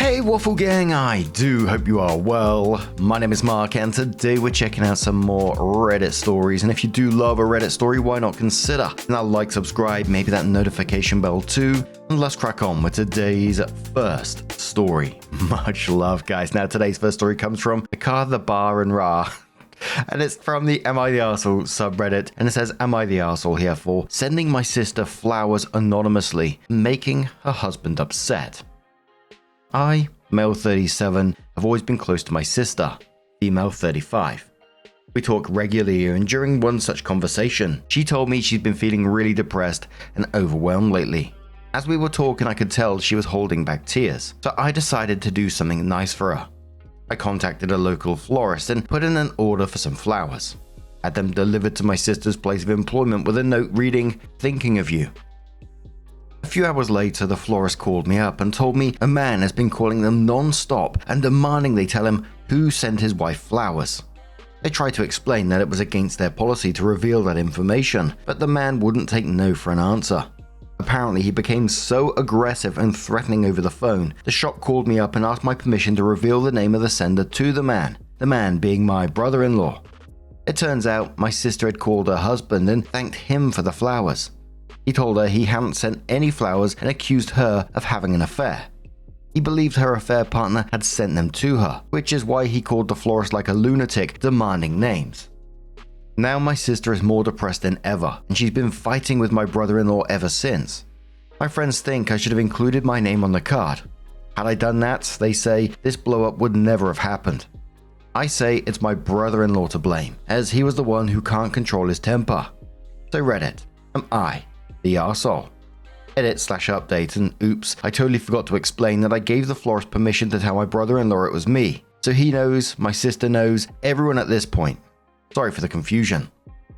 Hey Waffle Gang, I do hope you are well. My name is Mark and today we're checking out some more Reddit stories, and if you do love a Reddit story, why not consider that like, subscribe, maybe that notification bell too, and let's crack on with today's first story. Much love guys. Now today's first story comes from Car the Bar and Ra. And it's from the Am I the Arsehole subreddit, and it says, Am I the Arsehole here for sending my sister flowers anonymously, making her husband upset? I, male 37, have always been close to my sister, female 35. We talk regularly, and during one such conversation, she told me she's been feeling really depressed and overwhelmed lately. As we were talking, I could tell she was holding back tears, so I decided to do something nice for her. I contacted a local florist and put in an order for some flowers. Had them delivered to my sister's place of employment with a note reading, "Thinking of you." A few hours later, the florist called me up and told me a man has been calling them non-stop and demanding they tell him who sent his wife flowers. They tried to explain that it was against their policy to reveal that information, but the man wouldn't take no for an answer. Apparently, he became so aggressive and threatening over the phone, the shop called me up and asked my permission to reveal the name of the sender to the man being my brother-in-law. It turns out my sister had called her husband and thanked him for the flowers. He told her he hadn't sent any flowers and accused her of having an affair. He believed her affair partner had sent them to her, which is why he called the florist like a lunatic, demanding names. Now my sister is more depressed than ever, and she's been fighting with my brother-in-law ever since. My friends think I should have included my name on the card. Had I done that, they say this blow-up would never have happened. I say it's my brother-in-law to blame, as he was the one who can't control his temper. So Reddit, am I the arsehole? Edit/update, and oops, I totally forgot to explain that I gave the florist permission to tell my brother-in-law it was me. So he knows, my sister knows, everyone at this point. Sorry for the confusion.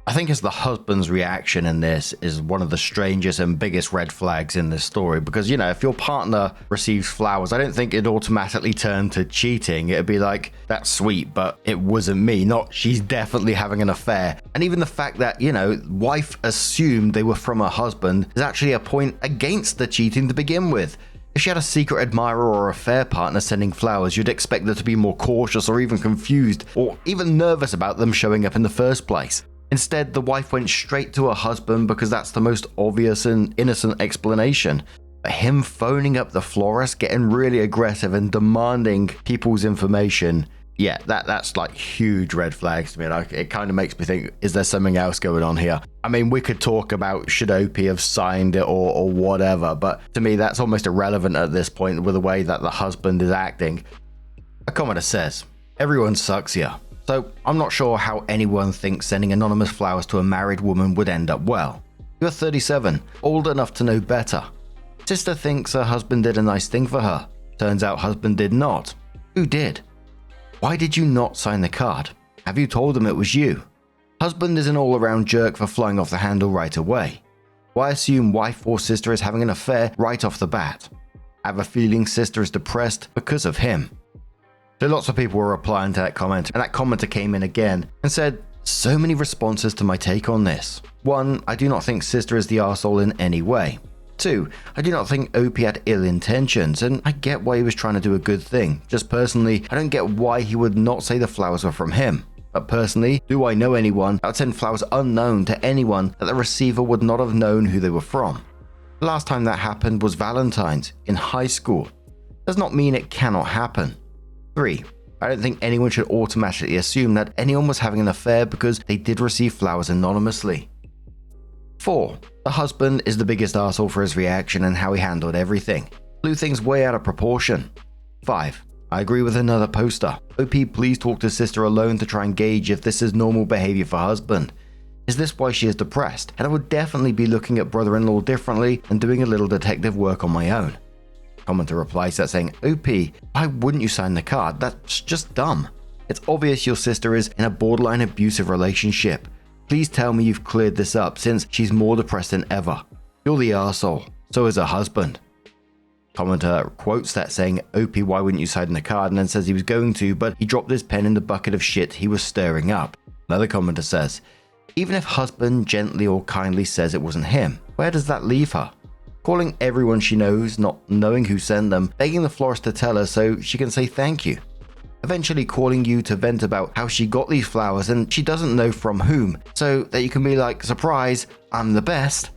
I think it's the husband's reaction in this is one of the strangest and biggest red flags in this story, because, you know, if your partner receives flowers, I don't think it'd automatically turn to cheating. It'd be like, that's sweet, but it wasn't me, not she's definitely having an affair. And even the fact that, you know, wife assumed they were from her husband is actually a point against the cheating to begin with. If she had a secret admirer or affair partner sending flowers, you'd expect her to be more cautious or even confused or even nervous about them showing up in the first place. Instead, the wife went straight to her husband because that's the most obvious and innocent explanation. But him phoning up the florist, getting really aggressive and demanding people's information, yeah, that's like huge red flags to me. Like, it kind of makes me think, is there something else going on here? I mean, we could talk about should Opie have signed it or whatever, but to me, that's almost irrelevant at this point with the way that the husband is acting. A commenter says, everyone sucks here. So I'm not sure how anyone thinks sending anonymous flowers to a married woman would end up well. You're 37, old enough to know better. Sister thinks her husband did a nice thing for her. Turns out husband did not. Who did? Why did you not sign the card? Have you told him it was you? Husband is an all-around jerk for flying off the handle right away. Why assume wife or sister is having an affair right off the bat? I have a feeling sister is depressed because of him. So lots of people were replying to that comment, and that commenter came in again and said, so many responses to my take on this. 1, I do not think sister is the arsehole in any way. 2, I do not think Opie had ill intentions, and I get why he was trying to do a good thing. Just personally, I don't get why he would not say the flowers were from him. But personally, do I know anyone that would send flowers unknown to anyone that the receiver would not have known who they were from? The last time that happened was Valentine's in high school. Does not mean it cannot happen. 3, I don't think anyone should automatically assume that anyone was having an affair because they did receive flowers anonymously. 4, the husband is the biggest arsehole for his reaction and how he handled everything. Blew things way out of proportion. 5, I agree with another poster. OP, please talk to sister alone to try and gauge if this is normal behavior for husband. Is this why she is depressed? And I would definitely be looking at brother-in-law differently and doing a little detective work on my own. Commenter replies that saying, OP, why wouldn't you sign the card? That's just dumb. It's obvious your sister is in a borderline abusive relationship. Please tell me you've cleared this up since she's more depressed than ever. You're the arsehole. So is her husband. Commenter quotes that saying, OP, why wouldn't you sign the card? And then says he was going to, but he dropped his pen in the bucket of shit he was stirring up. Another commenter says, even if husband gently or kindly says it wasn't him, where does that leave her? calling everyone she knows, not knowing who sent them, begging the florist to tell her so she can say thank you. Eventually calling you to vent about how she got these flowers and she doesn't know from whom, so that you can be like, surprise, I'm the best.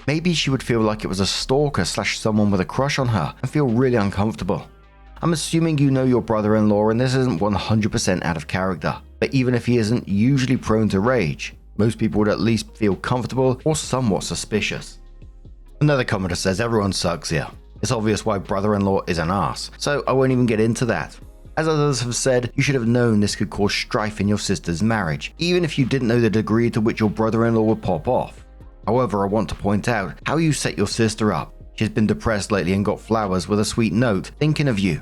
Maybe she would feel like it was a stalker / someone with a crush on her and feel really uncomfortable. I'm assuming you know your brother-in-law and this isn't 100% out of character, but even if he isn't usually prone to rage, most people would at least feel comfortable or somewhat suspicious. Another commenter says everyone sucks here. It's obvious why brother-in-law is an arse, so I won't even get into that. As others have said, you should have known this could cause strife in your sister's marriage, even if you didn't know the degree to which your brother-in-law would pop off. However, I want to point out how you set your sister up. She's been depressed lately and got flowers with a sweet note, thinking of you.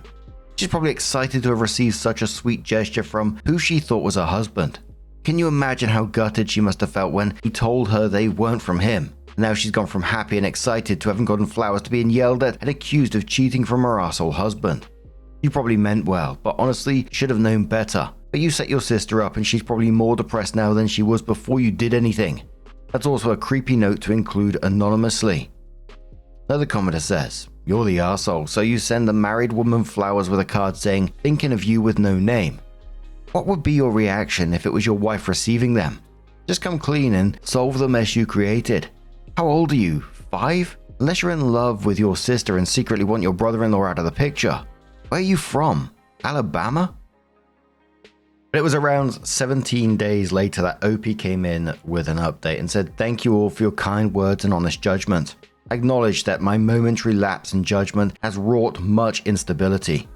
She's probably excited to have received such a sweet gesture from who she thought was her husband. Can you imagine how gutted she must have felt when he told her they weren't from him? Now she's gone from happy and excited to having gotten flowers to being yelled at and accused of cheating from her arsehole husband. You probably meant well, but honestly should have known better. But you set your sister up and she's probably more depressed now than she was before you did anything. That's also a creepy note to include anonymously. Another commenter says, you're the arsehole, so you send a married woman flowers with a card saying, thinking of you with no name. What would be your reaction if it was your wife receiving them? Just come clean and solve the mess you created. How old are you? 5? Unless you're in love with your sister and secretly want your brother-in-law out of the picture. Where are you from? Alabama? But it was around 17 days later that OP came in with an update and said, thank you all for your kind words and honest judgment. I acknowledge that my momentary lapse in judgment has wrought much instability.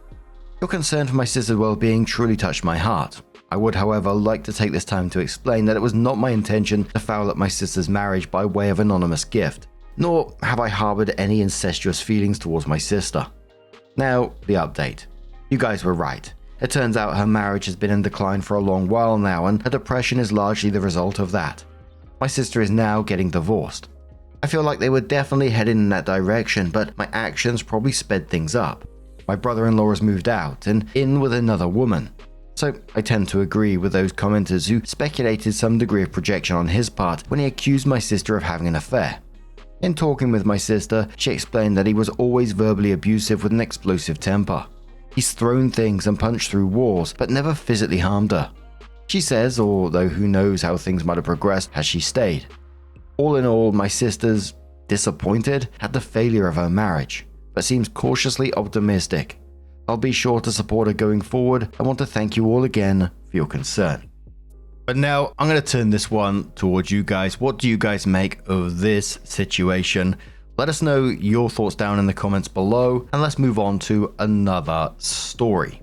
Your concern for my sister's well-being truly touched my heart. I would, however, like to take this time to explain that it was not my intention to foul up my sister's marriage by way of anonymous gift, nor have I harbored any incestuous feelings towards my sister. Now, the update. You guys were right. It turns out her marriage has been in decline for a long while now, and her depression is largely the result of that. My sister is now getting divorced. I feel like they were definitely heading in that direction, but my actions probably sped things up. My brother-in-law has moved out and in with another woman. So I tend to agree with those commenters who speculated some degree of projection on his part when he accused my sister of having an affair. In talking with my sister, she explained that he was always verbally abusive with an explosive temper. He's thrown things and punched through walls, but never physically harmed her. She says, although who knows how things might have progressed had she stayed. All in all, my sister's disappointed at the failure of her marriage, but seems cautiously optimistic. I'll be sure to support her going forward. I want to thank you all again for your concern. But now I'm going to turn this one towards you guys. What do you guys make of this situation? Let us know your thoughts down in the comments below, and let's move on to another story.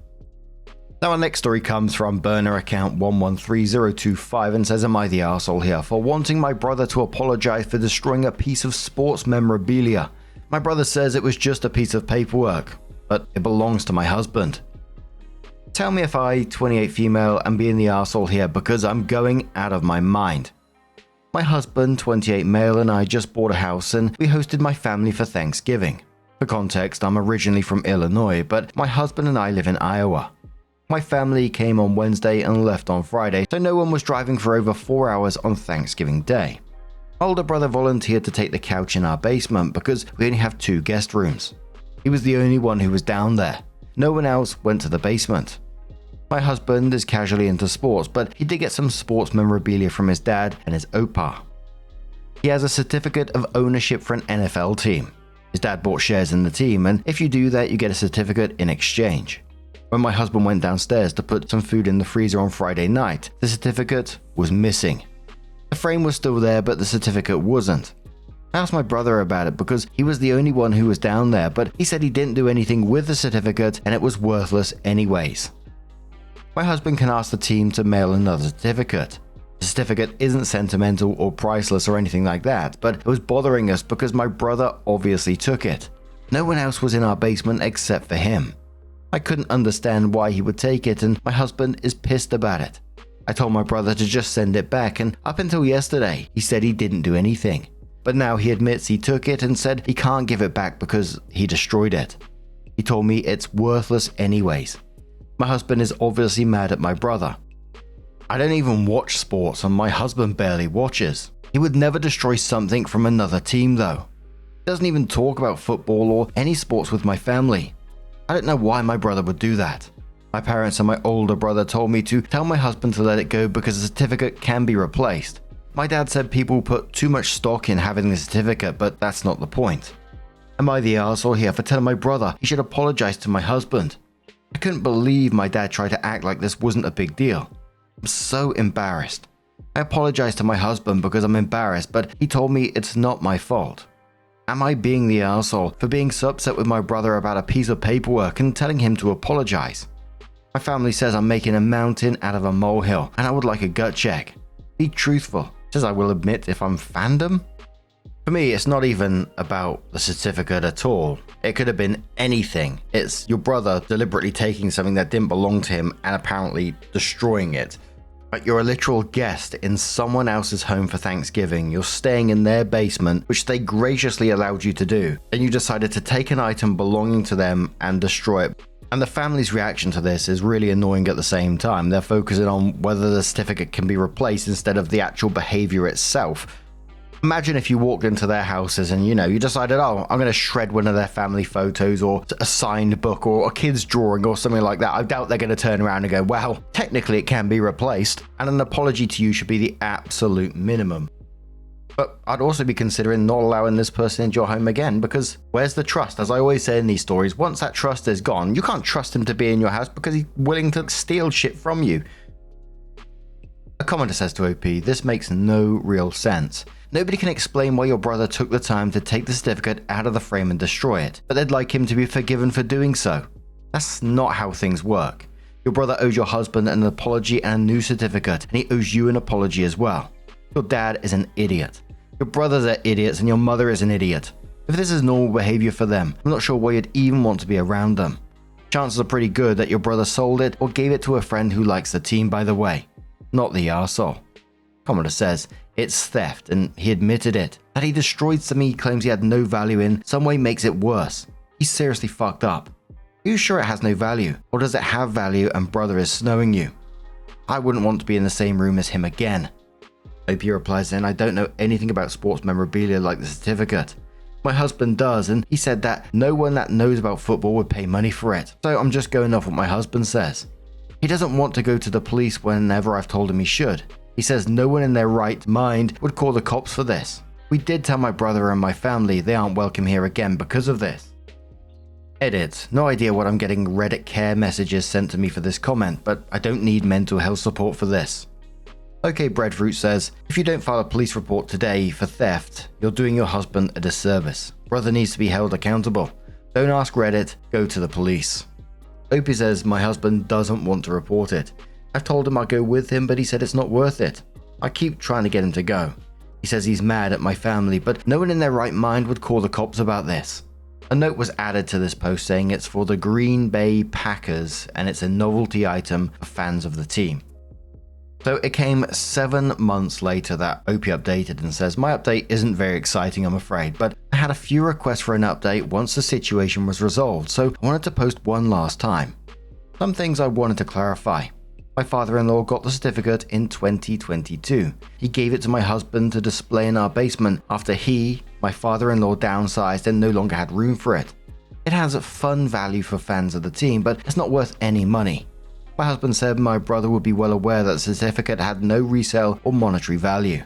Now our next story comes from burner account 113025 and says, am I the arsehole here for wanting my brother to apologize for destroying a piece of sports memorabilia? My brother says it was just a piece of paperwork, but it belongs to my husband. Tell me if I, 28 female, am being the arsehole here because I'm going out of my mind. My husband, 28 male, and I just bought a house and we hosted my family for Thanksgiving. For context, I'm originally from Illinois, but my husband and I live in Iowa. My family came on Wednesday and left on Friday, so no one was driving for over 4 hours on Thanksgiving Day. My older brother volunteered to take the couch in our basement because we only have 2 guest rooms. He was the only one who was down there. No one else went to the basement. My husband is casually into sports, but he did get some sports memorabilia from his dad and his opa. He has a certificate of ownership for an NFL team. His dad bought shares in the team, and if you do that, you get a certificate in exchange. When my husband went downstairs to put some food in the freezer on Friday night, the certificate was missing. The frame was still there, but the certificate wasn't. I asked my brother about it because he was the only one who was down there, but he said he didn't do anything with the certificate and it was worthless anyways. My husband can ask the team to mail another certificate. The certificate isn't sentimental or priceless or anything like that, but it was bothering us because my brother obviously took it. No one else was in our basement except for him. I couldn't understand why he would take it, and my husband is pissed about it. I told my brother to just send it back, and up until yesterday, he said he didn't do anything. But now he admits he took it and said he can't give it back because he destroyed it. He told me it's worthless anyways. My husband is obviously mad at my brother. I don't even watch sports and my husband barely watches. He would never destroy something from another team though. He doesn't even talk about football or any sports with my family. I don't know why my brother would do that. My parents and my older brother told me to tell my husband to let it go because the certificate can be replaced. My dad said people put too much stock in having the certificate, but that's not the point. Am I the arsehole here for telling my brother he should apologize to my husband? I couldn't believe my dad tried to act like this wasn't a big deal. I'm so embarrassed. I apologized to my husband because I'm embarrassed, but he told me it's not my fault. Am I being the arsehole for being so upset with my brother about a piece of paperwork and telling him to apologize? My family says I'm making a mountain out of a molehill and I would like a gut check. Be truthful, says I will admit if I'm fandom. For me, it's not even about the certificate at all. It could have been anything. It's your brother deliberately taking something that didn't belong to him and apparently destroying it. Like you're a literal guest in someone else's home for Thanksgiving. You're staying in their basement, which they graciously allowed you to do. Then you decided to take an item belonging to them and destroy it. And the family's reaction to this is really annoying at the same time. They're focusing on whether the certificate can be replaced instead of the actual behavior itself. Imagine if you walked into their houses and you decided, oh, I'm going to shred one of their family photos or a signed book or a kid's drawing or something like that. I doubt they're going to turn around and go, well, technically it can be replaced, and an apology to you should be the absolute minimum. But I'd also be considering not allowing this person into your home again, because where's the trust? As I always say in these stories, once that trust is gone, you can't trust him to be in your house because he's willing to steal shit from you. A commenter says to OP, this makes no real sense. Nobody can explain why your brother took the time to take the certificate out of the frame and destroy it, but they'd like him to be forgiven for doing so. That's not how things work. Your brother owes your husband an apology and a new certificate, and he owes you an apology as well. Your dad is an idiot. Your brothers are idiots and your mother is an idiot. If this is normal behavior for them, I'm not sure why you'd even want to be around them. Chances are pretty good that your brother sold it or gave it to a friend who likes the team, by the way. Not the arsehole. Commenter says, it's theft and he admitted it. That he destroyed something he claims he had no value in some way makes it worse. He's seriously fucked up. Are you sure it has no value? Or does it have value and brother is snowing you? I wouldn't want to be in the same room as him again. OP replies then, I don't know anything about sports memorabilia like the certificate. My husband does, and he said that no one that knows about football would pay money for it. So I'm just going off what my husband says. He doesn't want to go to the police whenever I've told him he should. He says no one in their right mind would call the cops for this. We did tell my brother and my family they aren't welcome here again because of this. Edit. No idea what I'm getting Reddit care messages sent to me for this comment, but I don't need mental health support for this. OK Breadfruit says, if you don't file a police report today for theft, you're doing your husband a disservice. Brother needs to be held accountable. Don't ask Reddit, go to the police. Opie says, my husband doesn't want to report it. I've told him I'll go with him, but he said it's not worth it. I keep trying to get him to go. He says he's mad at my family, but no one in their right mind would call the cops about this. A note was added to this post saying it's for the Green Bay Packers and it's a novelty item for fans of the team. So it came 7 months later that OP updated and says, my update isn't very exciting, I'm afraid, but I had a few requests for an update once the situation was resolved, so I wanted to post one last time. Some things I wanted to clarify. My father-in-law got the certificate in 2022. He gave it to my husband to display in our basement after my father-in-law downsized and no longer had room for it. It has a fun value for fans of the team, but it's not worth any money. My husband said my brother would be well aware that the certificate had no resale or monetary value.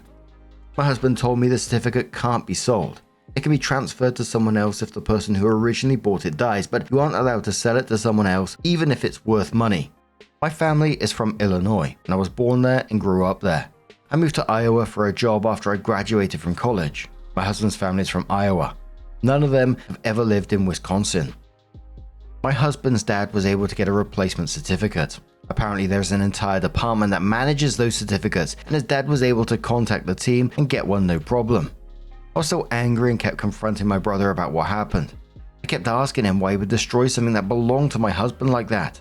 My husband told me the certificate can't be sold. It can be transferred to someone else if the person who originally bought it dies, but you aren't allowed to sell it to someone else even if it's worth money. My family is from Illinois, and I was born there and grew up there. I moved to Iowa for a job after I graduated from college. My husband's family is from Iowa. None of them have ever lived in Wisconsin. My husband's dad was able to get a replacement certificate. Apparently there's an entire department that manages those certificates, and his dad was able to contact the team and get one no problem. I was still angry and kept confronting my brother about what happened. I kept asking him why he would destroy something that belonged to my husband like that.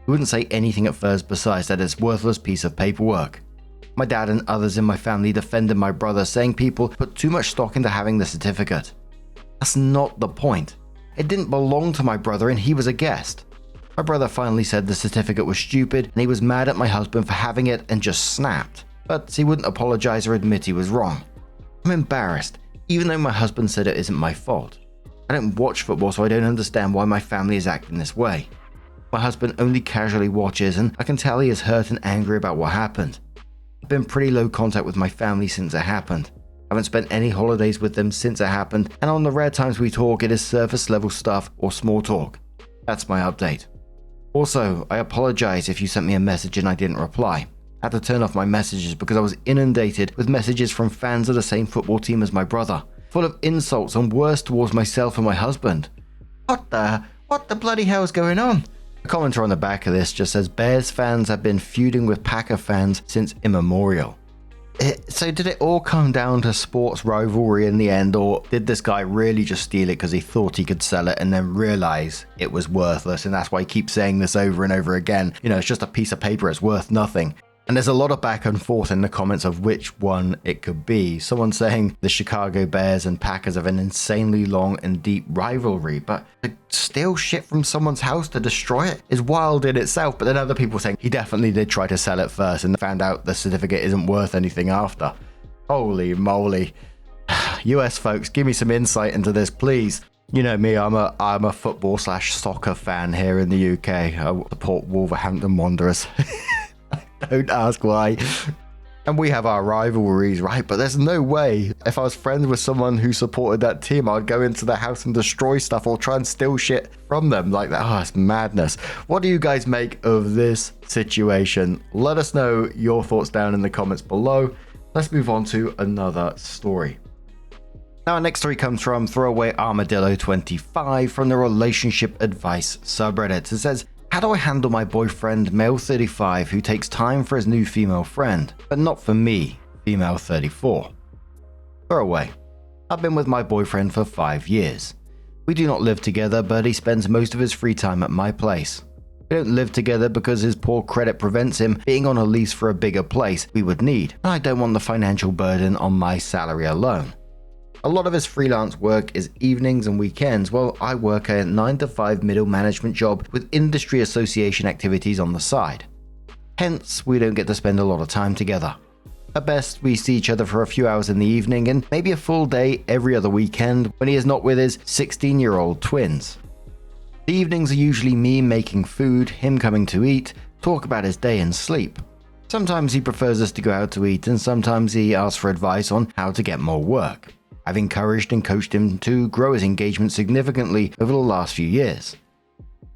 He wouldn't say anything at first besides that it's a worthless piece of paperwork. My dad and others in my family defended my brother, saying people put too much stock into having the certificate. That's not the point. It didn't belong to my brother and he was a guest. My brother finally said the certificate was stupid and he was mad at my husband for having it and just snapped. But he wouldn't apologize or admit he was wrong. I'm embarrassed. even though my husband said it isn't my fault. I don't watch football, so I don't understand why my family is acting this way. My husband only casually watches, and I can tell he is hurt and angry about what happened. I've been pretty low contact with my family since it happened. I haven't spent any holidays with them since it happened, and on the rare times we talk, it is surface level stuff or small talk. That's my update. Also, I apologize if you sent me a message and I didn't reply. I had to turn off my messages because I was inundated with messages from fans of the same football team as my brother, full of insults and worse towards myself and my husband. What the bloody hell is going on? A commenter on the back of this just says Bears fans have been feuding with Packer fans since immemorial. So did it all come down to sports rivalry in the end, or did this guy really just steal it because he thought he could sell it and then realize it was worthless, and that's why he keeps saying this over and over again? You know, it's just a piece of paper, it's worth nothing. And there's a lot of back and forth in the comments of which one it could be. Someone saying the Chicago Bears and Packers have an insanely long and deep rivalry, but to steal shit from someone's house to destroy it is wild in itself. But then other people saying he definitely did try to sell it first and found out the certificate isn't worth anything after. Holy moly. US folks, give me some insight into this, please. You know me, I'm a football/soccer fan here in the UK. I support Wolverhampton Wanderers. Don't ask why. And we have our rivalries, right? But there's no way if I was friends with someone who supported that team, I'd go into their house and destroy stuff or try and steal shit from them like that. Oh, it's madness. What do you guys make of this situation? Let us know your thoughts down in the comments below. Let's move on to another story. Now, our next story comes from Throwaway Armadillo 25 from the Relationship Advice subreddit. It says, how do I handle my boyfriend, male 35, who takes time for his new female friend, but not for me, female 34? Throwaway. I've been with my boyfriend for 5 years. We do not live together, but he spends most of his free time at my place. We don't live together because his poor credit prevents him being on a lease for a bigger place we would need, and I don't want the financial burden on my salary alone. A lot of his freelance work is evenings and weekends, while I work a 9-to-5 middle management job with industry association activities on the side. Hence, we don't get to spend a lot of time together. At best, we see each other for a few hours in the evening and maybe a full day every other weekend when he is not with his 16-year-old twins. The evenings are usually me making food, him coming to eat, talk about his day and sleep. Sometimes he prefers us to go out to eat, and sometimes he asks for advice on how to get more work. I've encouraged and coached him to grow his engagement significantly over the last few years.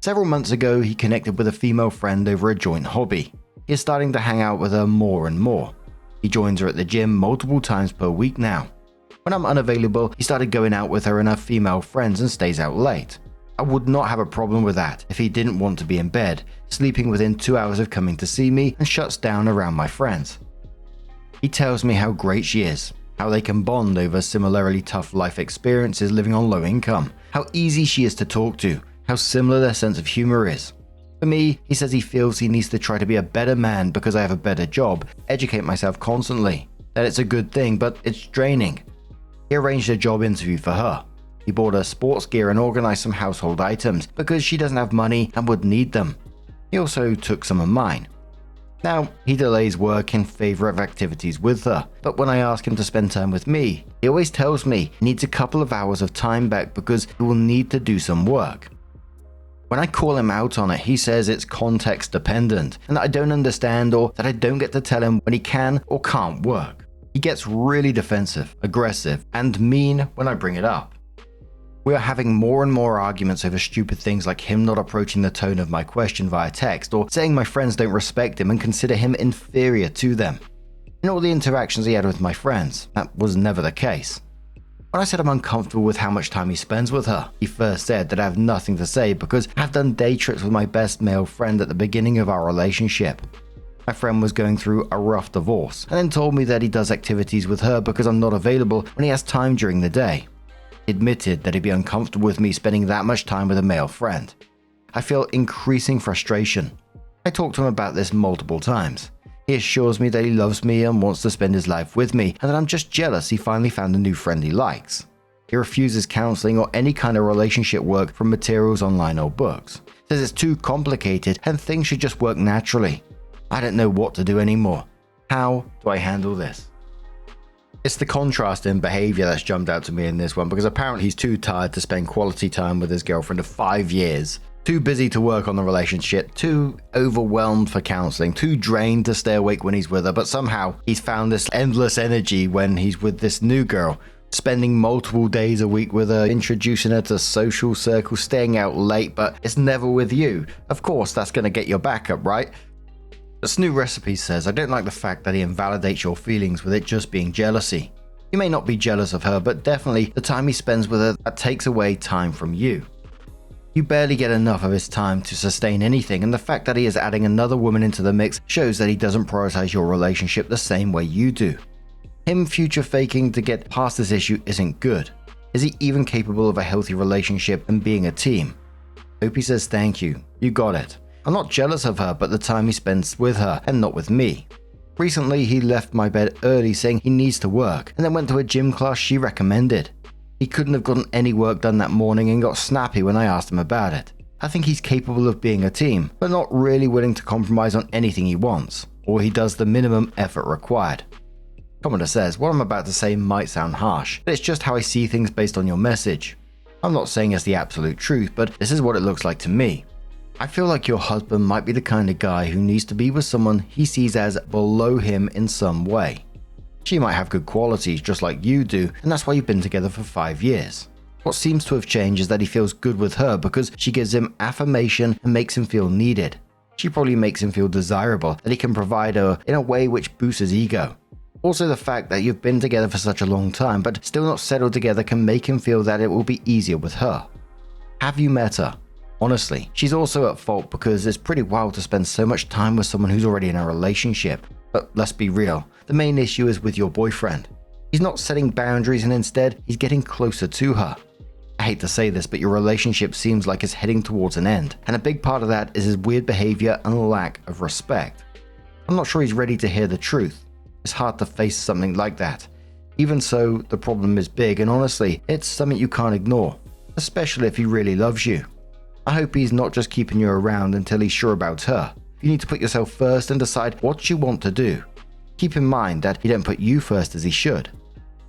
Several months ago, he connected with a female friend over a joint hobby. He is starting to hang out with her more and more. He joins her at the gym multiple times per week now. When I'm unavailable, he started going out with her and her female friends and stays out late. I would not have a problem with that if he didn't want to be in bed, sleeping within 2 hours of coming to see me, and shuts down around my friends. He tells me how great she is, how they can bond over similarly tough life experiences living on low income, how easy she is to talk to, how similar their sense of humor is. For me, he says he feels he needs to try to be a better man because I have a better job, educate myself constantly, that it's a good thing, but it's draining. He arranged a job interview for her. He bought her sports gear and organized some household items because she doesn't have money and would need them. He also took some of mine. Now, he delays work in favor of activities with her, but when I ask him to spend time with me, he always tells me he needs a couple of hours of time back because he will need to do some work. When I call him out on it, he says it's context dependent and that I don't understand or that I don't get to tell him when he can or can't work. He gets really defensive, aggressive, and mean when I bring it up. We are having more and more arguments over stupid things like him not approaching the tone of my question via text, or saying my friends don't respect him and consider him inferior to them. In all the interactions he had with my friends, that was never the case. When I said I'm uncomfortable with how much time he spends with her, he first said that I have nothing to say because I've done day trips with my best male friend at the beginning of our relationship. My friend was going through a rough divorce, and then told me that he does activities with her because I'm not available when he has time during the day. He admitted that he'd be uncomfortable with me spending that much time with a male friend. I feel increasing frustration. I talked to him about this multiple times. He assures me that he loves me and wants to spend his life with me, and that I'm just jealous he finally found a new friend he likes. He refuses counseling or any kind of relationship work from materials online or books. Says it's too complicated and things should just work naturally. I don't know what to do anymore. How do I handle this? It's the contrast in behavior that's jumped out to me in this one, because apparently he's too tired to spend quality time with his girlfriend of 5 years. Too busy to work on the relationship, too overwhelmed for counseling, too drained to stay awake when he's with her, but somehow he's found this endless energy when he's with this new girl, spending multiple days a week with her, introducing her to social circles, staying out late, but it's never with you. Of course, that's going to get your back up, right? This new recipe says, I don't like the fact that he invalidates your feelings with it just being jealousy. You may not be jealous of her, but definitely the time he spends with her, that takes away time from you. You barely get enough of his time to sustain anything, and the fact that he is adding another woman into the mix shows that he doesn't prioritize your relationship the same way you do. Him future faking to get past this issue isn't good. Is he even capable of a healthy relationship and being a team? Opie says thank you, you got it. I'm not jealous of her, but the time he spends with her and not with me. Recently, he left my bed early saying he needs to work, and then went to a gym class she recommended. He couldn't have gotten any work done that morning and got snappy when I asked him about it. I think he's capable of being a team, but not really willing to compromise on anything he wants, or he does the minimum effort required. Commenter says, what I'm about to say might sound harsh, but it's just how I see things based on your message. I'm not saying it's the absolute truth, but this is what it looks like to me. I feel like your husband might be the kind of guy who needs to be with someone he sees as below him in some way. She might have good qualities just like you do, and that's why you've been together for 5 years. What seems to have changed is that he feels good with her because she gives him affirmation and makes him feel needed. She probably makes him feel desirable, that he can provide her in a way which boosts his ego. Also, the fact that you've been together for such a long time but still not settled together can make him feel that it will be easier with her. Have you met her? Honestly, she's also at fault because it's pretty wild to spend so much time with someone who's already in a relationship. But let's be real, the main issue is with your boyfriend. He's not setting boundaries and instead he's getting closer to her. I hate to say this, but your relationship seems like it's heading towards an end, and a big part of that is his weird behavior and lack of respect. I'm not sure he's ready to hear the truth. It's hard to face something like that. Even so, the problem is big, and honestly, it's something you can't ignore, especially if he really loves you. I hope he's not just keeping you around until he's sure about her. You need to put yourself first and decide what you want to do. Keep in mind that he didn't put you first as he should.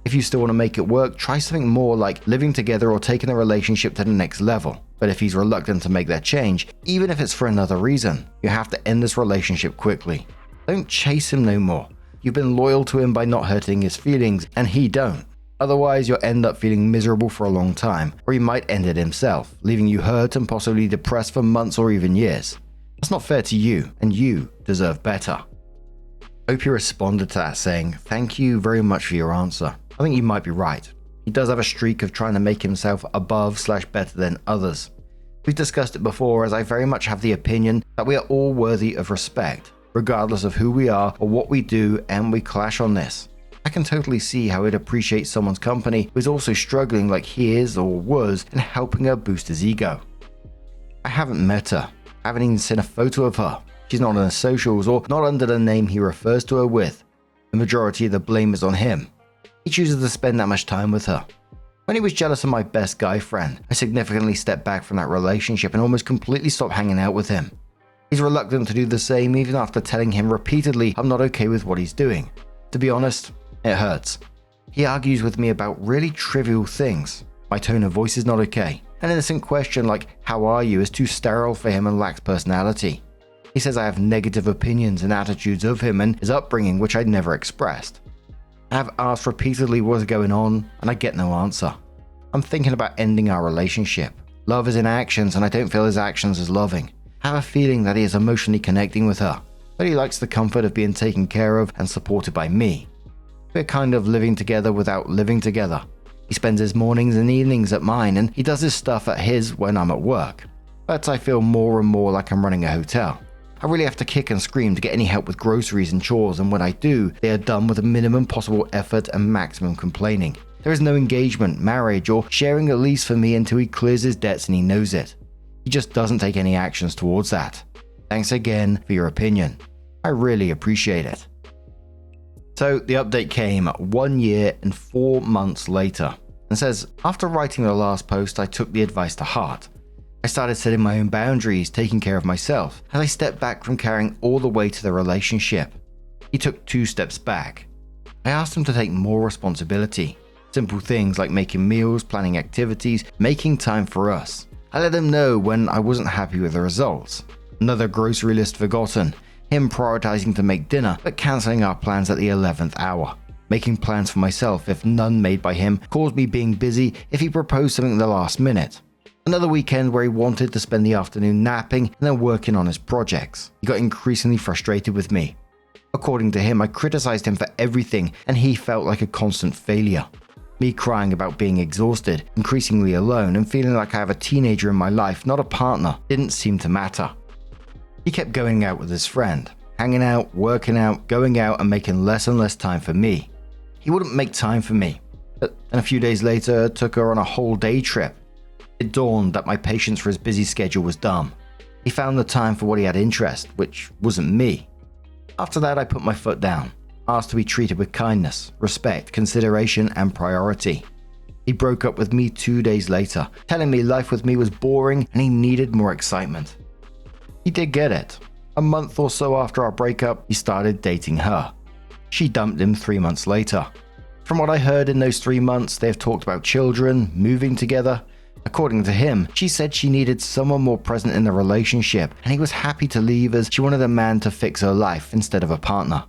If you still want to make it work, try something more like living together or taking the relationship to the next level. But if he's reluctant to make that change, even if it's for another reason, you have to end this relationship quickly. Don't chase him no more. You've been loyal to him by not hurting his feelings, and he don't. Otherwise, you'll end up feeling miserable for a long time, or he might end it himself, leaving you hurt and possibly depressed for months or even years. That's not fair to you, and you deserve better. Opie responded to that saying, thank you very much for your answer. I think you might be right. He does have a streak of trying to make himself above/better than others. We've discussed it before, as I very much have the opinion that we are all worthy of respect, regardless of who we are or what we do, and we clash on this. I can totally see how he'd appreciate someone's company who is also struggling like he is or was and helping her boost his ego. I haven't met her. I haven't even seen a photo of her. She's not on her socials or not under the name he refers to her with. The majority of the blame is on him. He chooses to spend that much time with her. When he was jealous of my best guy friend, I significantly stepped back from that relationship and almost completely stopped hanging out with him. He's reluctant to do the same even after telling him repeatedly I'm not okay with what he's doing. To be honest, it hurts. He argues with me about really trivial things. My tone of voice is not okay. An innocent question like how are you is too sterile for him and lacks personality. He says I have negative opinions and attitudes of him and his upbringing which I'd never expressed. I have asked repeatedly what's going on and I get no answer. I'm thinking about ending our relationship. Love is in actions and I don't feel his actions as loving. I have a feeling that he is emotionally connecting with her, but he likes the comfort of being taken care of and supported by me. We're kind of living together without living together. He spends his mornings and evenings at mine and he does his stuff at his when I'm at work. But I feel more and more like I'm running a hotel. I really have to kick and scream to get any help with groceries and chores, and when I do, they are done with the minimum possible effort and maximum complaining. There is no engagement, marriage, or sharing a lease for me until he clears his debts and he knows it. He just doesn't take any actions towards that. Thanks again for your opinion. I really appreciate it. So the update came 1 year and 4 months later and says, after writing the last post, I took the advice to heart. I started setting my own boundaries, taking care of myself, as I stepped back from carrying all the weight of the relationship. He took 2 steps back. I asked him to take more responsibility. Simple things like making meals, planning activities, making time for us. I let him know when I wasn't happy with the results. Another grocery list forgotten. Him prioritizing to make dinner, but cancelling our plans at the 11th hour. Making plans for myself if none made by him caused me being busy if he proposed something at the last minute. Another weekend where he wanted to spend the afternoon napping and then working on his projects. He got increasingly frustrated with me. According to him, I criticized him for everything and he felt like a constant failure. Me crying about being exhausted, increasingly alone, and feeling like I have a teenager in my life, not a partner, didn't seem to matter. He kept going out with his friend, hanging out, working out, going out and making less and less time for me. He wouldn't make time for me. But then a few days later, took her on a whole day trip. It dawned that my patience for his busy schedule was dumb. He found the time for what he had interest, which wasn't me. After that, I put my foot down, asked to be treated with kindness, respect, consideration, and priority. He broke up with me 2 days later, telling me life with me was boring and he needed more excitement. He did get it. A month or so after our breakup, he started dating her. She dumped him 3 months later. From what I heard in those 3 months, they have talked about children, moving together. According to him, she said she needed someone more present in the relationship and he was happy to leave as she wanted a man to fix her life instead of a partner.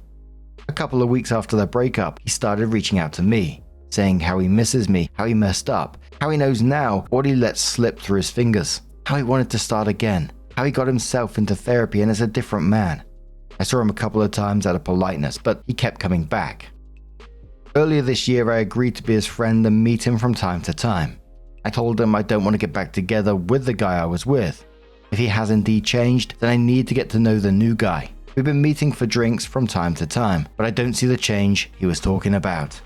A couple of weeks after their breakup, he started reaching out to me, saying how he misses me, how he messed up, how he knows now what he let slip through his fingers, how he wanted to start again, how he got himself into therapy and is a different man. I saw him a couple of times out of politeness, but he kept coming back. Earlier this year, I agreed to be his friend and meet him from time to time. I told him I don't want to get back together with the guy I was with. If he has indeed changed, then I need to get to know the new guy. We've been meeting for drinks from time to time, but I don't see the change he was talking about.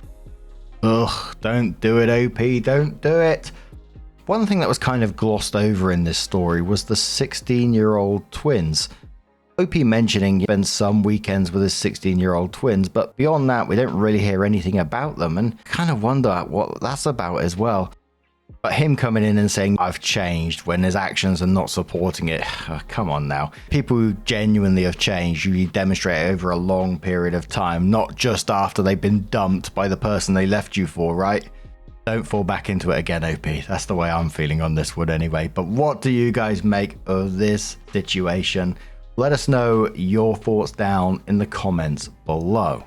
Ugh, don't do it, OP, don't do it. One thing that was kind of glossed over in this story was the 16-year-old twins. OP mentioning he spends some weekends with his 16-year-old twins, but beyond that we don't really hear anything about them and kind of wonder what that's about as well. But him coming in and saying, I've changed, when his actions are not supporting it, come on now. People who genuinely have changed usually demonstrate it over a long period of time, not just after they've been dumped by the person they left you for, right? Don't fall back into it again, OP. That's the way I'm feeling on this one anyway. But what do you guys make of this situation? Let us know your thoughts down in the comments below.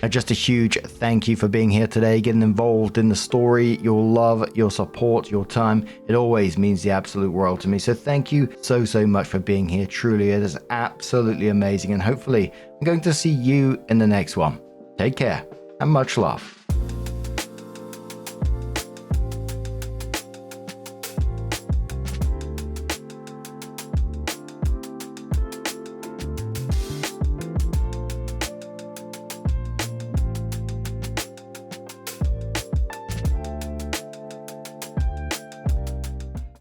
And just a huge thank you for being here today, getting involved in the story. Your love, your support, your time, it always means the absolute world to me. So thank you so much for being here. Truly, it is absolutely amazing. And hopefully I'm going to see you in the next one. Take care and much love.